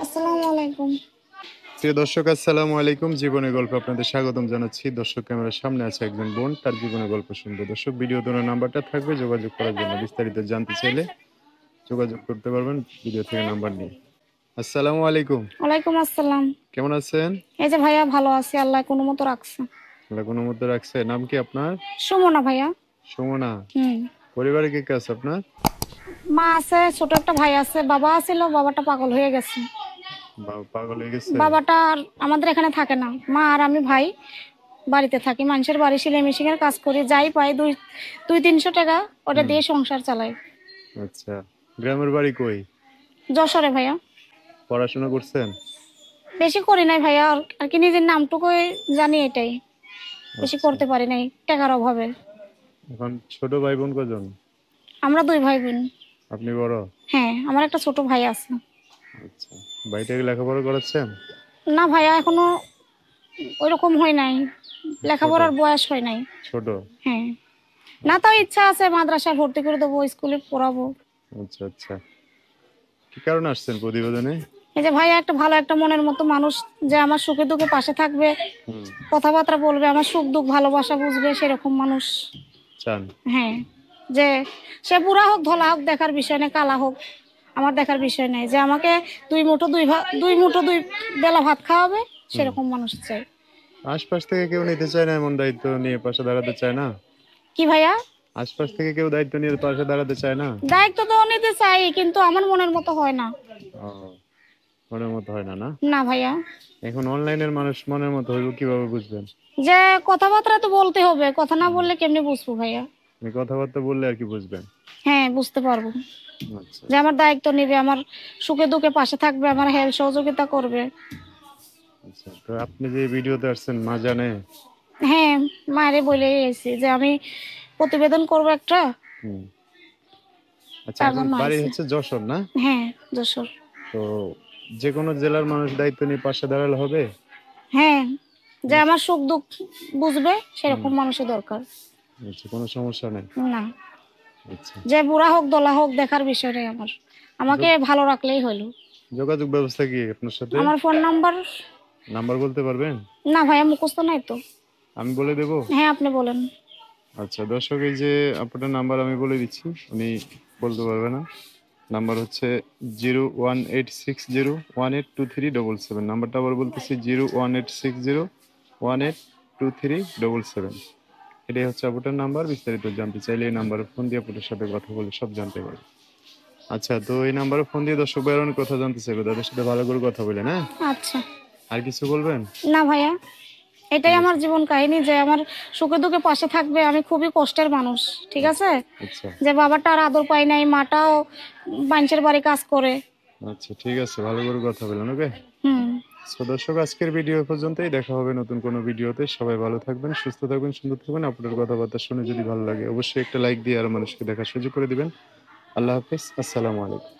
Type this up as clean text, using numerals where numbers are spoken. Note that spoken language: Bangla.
আসসালামু আলাইকুম। প্রিয় দর্শক, আসসালামু আলাইকুম। জীবনের গল্প আপনাদের স্বাগতম জানাচ্ছি। দর্শক, ক্যামেরার সামনে আছে একজন বোন, তার জীবনের গল্প শুনবে। দর্শক, ভিডিও দোনো নাম্বারটা থাকবে, যোগাযোগ করার জন্য। বিস্তারিত জানতে চাইলে যোগাযোগ করতে পারবেন ভিডিও থেকে নাম্বার নিয়ে। আসসালামু আলাইকুম। ওয়ালাইকুম আসসালাম। কেমন আছেন? এই যে ভাইয়া ভালো আছি, আল্লাহ কোনো মতো রাখছে। আল্লাহ কোনো মধ্যে রাখছে। নাম কি আপনার? সুমনা ভাইয়া। সুমনা। হুম। পরিবারে কে কে আছে আপনার? মা আছে, ছোট একটা ভাই আছে, বাবা ছিল, বাবাটা পাগল হয়ে গেছে। পাগল হয়ে গেছে? বাবাটা আর আমাদের এখানে থাকে না, মা আর আমি ভাই বাড়িতে থাকি। মানুষের বাড়ি সেলাই মেশিন এর কাজ করি, যাই পাই দুই দুই 300 টাকা ওটা হুম। দিয়ে সংসার চালাই। আচ্ছা। গ্রামের বাড়ি কই? যশোরে ভাইয়া। পড়াশোনা করছেন? বেশি করি নাই ভাইয়া, আর কি নিজের নামটুকুই জানি, এটাই। বেশি আচ্ছা। করতে পারি নাই টাকার অভাবে। এখন ছোট ভাই বোন কজন? আমরা দুই ভাই বোন। আপনি বড়? হ্যাঁ, আমার একটা ছোট ভাই আছে। আচ্ছা। ভাইটাকে লেখাপড়া করাচ্ছেন? না ভাইয়া, এখনো ওইরকম হয় নাই, ছোট? লেখাপড়ার বয়স হয় নাই। ছোট? হ্যাঁ। না, তাও ইচ্ছা আছে মাদ্রাসায় ভর্তি করে দেবো, স্কুলে পড়াবো। আচ্ছা আচ্ছা। কি কারণে আসছেন প্রতিবেদনে? এই যে ভাইয়া, একটা ভালো একটা মনের মতো মানুষ, যে আমার সুখে দুঃখে পাশে থাকবে, হুম। কথাবার্তা বলবে, আমার সুখ দুঃখ ভালোবাসা বুঝবে, সেরকম মানুষ। চান? হ্যাঁ। যে সে বুড়া হোক ধলা হোক দেখার বিষয় নেই, কালা হোক আমার দেখার বিষয় নেই, যে আমাকে দুই মুঠো দুই বেলা ভাত খাওয়াবে, হুম। সেরকম মানুষ চাই। আশপাশ থেকে কেউ নিতে চায় না, এমন দায়িত্ব নিয়ে পাশে দাঁড়াতে চায় না? কি ভাইয়া? আশপাশ থেকে কেউ দায়িত্ব নিয়ে পাশে দাঁড়াতে চায় না? দায়িত্ব তো নিতে চাই, কিন্তু আমার মনের মতো হয় না। ও, মনের মতো হয় না না? না ভাইয়া। এখন অনলাইনের মানুষ মনের মতো হইব কিভাবে বুঝবেন? যে কথাবার্তা তো বলতে হবে, কথা না হুম। বললে কেমনে বুঝবো ভাইয়া? আপনি কথাবার্তা বললে আর কি বুঝবেন? হ্যাঁ, বুঝতে পারবো। আচ্ছা যে আমার দায়িত্ব নিবে, আমার সুখে দুঃখে পাশে থাকবে, আমার হেল্প সহযোগিতা করবে। আচ্ছা। তো আপনি যে ভিডিওতে আসছেন, মা জানে? হ্যাঁ, মায়েরে বলে এসেছি যে আমি প্রতিবেদন করব একটা, হুম। আচ্ছা, তার আপনার জন্য বাড়ি আইছে। হচ্ছে যশোর না? হ্যাঁ, যশোর। তো যে কোনো জেলার মানুষ দায়িত্ব নিয়ে পাশে দাঁড়ালে হবে? হ্যাঁ, যে কোনো- আমার সুখ দুঃখ বুঝবে, হুম। সেরকম মানুষের দরকার। আচ্ছা, কোনো সমস্যা নেই। না, আচ্ছা। যে বুড়া হোক দলা হোক দেখার বিষয় নেই আমার, আমাকে যোগ- ভালো রাখলেই হলো। যোগাযোগ ব্যবস্থা কি আপনার সাথে? আমার ফোন নাম্বার? নাম্বার বলতে পারবেন? না ভাইয়া, মুখস্থ নাই তো। আমি বলে দেবো? হ্যাঁ, আপনি বলেন। আচ্ছা দর্শক, এই যে আপনার নাম্বার আমি বলে দিচ্ছি, উনি বলতে পারবে না। নাম্বার হচ্ছে 01860182377। নাম্বারটা আবার বলতেছি, 01860182377। এটাই হচ্ছে আপনার নাম্বার। বিস্তারিত জানতে চাইলে এই নাম্বারে ফোন দিয়ে আপনার সাথে কথা বলে সব জানতে পারবেন। আচ্ছা, তো এই নাম্বারে ফোন দিয়ে দর্শক ভাইয়ের অনেক কথা জানতে চাইবে, তাদের সাথে ভালো করে কথা বলেন, হ্যাঁ? আচ্ছা। আর কিছু বলবেন? না ভাইয়া, এটাই ঠিক আমার আছে। জীবন কাহিনী, যে আমার সুখে দুঃখে পাশে থাকবে। আমি খুবই কষ্টের মানুষ, ঠিক আছে। আচ্ছা যে বাবাটা আর আদর পাই নাই, মাটাও মানুষের বাড়ি কাজ করে। আচ্ছা, ঠিক আছে, ভালো করে কথা বলেন, ওকে? হুম। তো দর্শক, আজকের ভিডিও পর্যন্তই। দেখা হবে নতুন কোনো ভিডিওতে। সবাই ভালো থাকবেন, সুস্থ থাকবেন, সুন্দর থাকবেন। আপনার কথাবার্তা শুনে যদি ভালো লাগে, অবশ্যই একটা লাইক দিয়ে আর মানুষকে দেখার সুযোগ করে দিবেন। আল্লাহ হাফিজ। আসসালামু আলাইকুম।